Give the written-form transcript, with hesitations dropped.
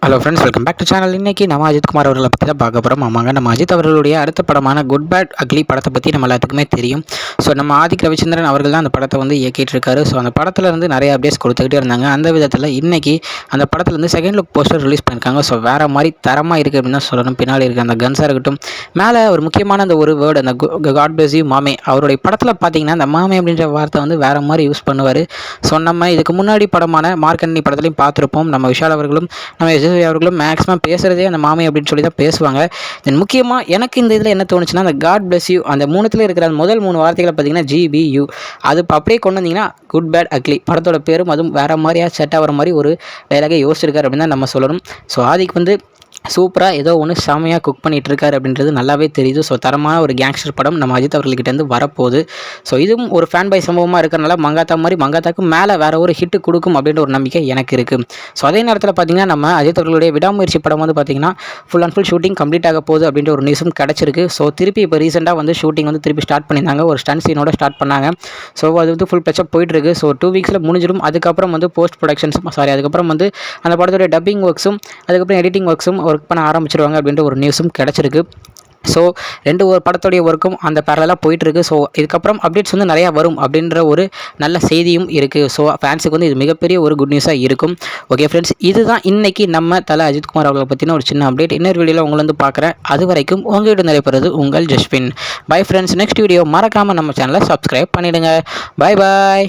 Hello friends, welcome back to channel. இன்றைக்கி நம்ம அஜித் குமார் அவர்களை பற்றி தான் பார்க்க போகிறோம். ஆமாங்க, நம்ம அஜித் அவர்களுடைய அடுத்த படமான குட் பேட் அக்லி படத்தை பற்றி நம்ம எல்லாத்துக்குமே தெரியும். ஸோ நம்ம ஆதிக் ரவிச்சந்திரன் அவர்கள் தான் அந்த படத்தை வந்து இயக்கிட்டு இருக்காரு. ஸோ அந்த படத்தில் இருந்து நிறைய அப்டேட்ஸ் கொடுத்துக்கிட்டே இருந்தாங்க. அந்த விதத்தில் இன்றைக்கி அந்த படத்துலேருந்து செகண்ட் லுக் போஸ்டர் ரிலீஸ் பண்ணியிருக்காங்க. ஸோ வேறு மாதிரி தரமாக இருக்குது அப்படின்னு தான் சொல்லணும். பின்னாடி இருக்க அந்த கன்ஸாக இருக்கட்டும், மேலே ஒரு முக்கியமான அந்த ஒரு வேர்டு, அந்த காட் பிளஸ் யூ மாமே, அவருடைய படத்தில் பார்த்தீங்கன்னா அந்த மாமே அப்படின்ற வார்த்தை வந்து வேறு மாதிரி யூஸ் பண்ணுவார். ஸோ நம்ம இதுக்கு முன்னாடி படமான மார்க்கண்ணி படத்துலையும் பார்த்துருப்போம். நம்ம விஷால் அவர்களும் நம்ம அவர்களும் மேக்ஸிமம் பேசுகிறதே அந்த மாமி அப்படின்னு சொல்லி தான் பேசுவாங்க. தென் முக்கியமாக எனக்கு இந்த இதில் என்ன தோணுச்சுன்னா, அந்த காட் பிளஸ் யூ அந்த மூணுத்தில் இருக்கிற அந்த முதல் 3 வார்த்தைகளை பார்த்தீங்கன்னா GBU, அது அப்படியே கொண்டு வந்தீங்கன்னா குட் பேட் அக்லி படத்தோட பேரும் அதுவும் வேறு மாதிரியாக செட் ஆகிற மாதிரி ஒரு டைலாகை யோசிச்சிருக்காரு அப்படின்னு தான் நம்ம சொல்லணும். ஸோ ஆதிக்கு வந்து சூப்பராக ஏதோ ஒன்று செமையாக குக் பண்ணிகிட்டு இருக்காரு அப்படின்றது நல்லாவே தெரியுது. ஸோ தரமான ஒரு கேங்ஸ்டர் படம் நம்ம அஜித் அவர்கள்கிட்டேருந்து வரப்போகுது. ஸோ இதுவும் ஒரு ஃபேன் பை சம்பவமாக இருக்கிறனால மங்காத்தா மாதிரி மங்காத்தாக்கு மேலே வேறு ஒரு ஹிட்டு கொடுக்கும் அப்படின்ற ஒரு நம்பிக்கை எனக்கு இருக்குது. ஸோ அதே நேரத்தில் பார்த்திங்கன்னா நம்ம அஜித் அவர்களுடைய விடாமுயற்சி படம் வந்து பார்த்திங்கன்னா full and full shooting complete ஆக போகுது அப்படின்ற ஒரு நியூஸும் கிடச்சிருக்கு. ஸோ திருப்பி இப்போ ரீசெண்டாக வந்து ஷூட்டிங் வந்து திருப்பி ஸ்டார்ட் பண்ணியிருந்தாங்க. ஒரு ஸ்டன் சீனோட ஸ்டார்ட் பண்ணாங்க. ஸோ அது வந்து ஃபுல் டச்சப் போயிட்டுருக்கு. ஸோ 2 வீக்ஸில் முடிஞ்சிடும். அதுக்கப்புறம் வந்து போஸ்ட் ப்ரொடக்ஷன்ஸும் அதுக்கப்புறம் வந்து அந்த படத்துடைய டப்பிங் ஒர்க்ஸும் அதுக்கப்புறம் எடிட்டிங் ஒர்க்ஸும் ஒர்க் பண்ண ஆரம்பிச்சிருவாங்க அப்படின்ற ஒரு நியூஸும் கிடச்சிருக்கு. ஸோ ஒரு படத்துடைய ஒர்க்கும் அந்த பேரலாக போயிட்டுருக்கு. ஸோ இதுக்கப்புறம் அப்டேட்ஸ் வந்து நிறையா வரும் அப்படின்ற ஒரு நல்ல செய்தியும் இருக்குது. ஸோ ஃபேன்ஸுக்கு வந்து இது மிகப்பெரிய ஒரு குட் நியூஸாக இருக்கும். ஓகே ஃப்ரெண்ட்ஸ், இதுதான் இன்றைக்கி நம்ம தலை அஜித் குமார் அவர்களை பற்றின ஒரு சின்ன அப்டேட். இன்னொரு வீடியோவில் உங்களை வந்து பார்க்குறேன். அது வரைக்கும் உங்கள்கிட்ட நிறைவேறது உங்கள் ஜஸ்பின். பை ஃப்ரெண்ட்ஸ், நெக்ஸ்ட் வீடியோ மறக்காமல் நம்ம சேனலை சப்ஸ்கிரைப் பண்ணிவிடுங்க. பாய் பாய்.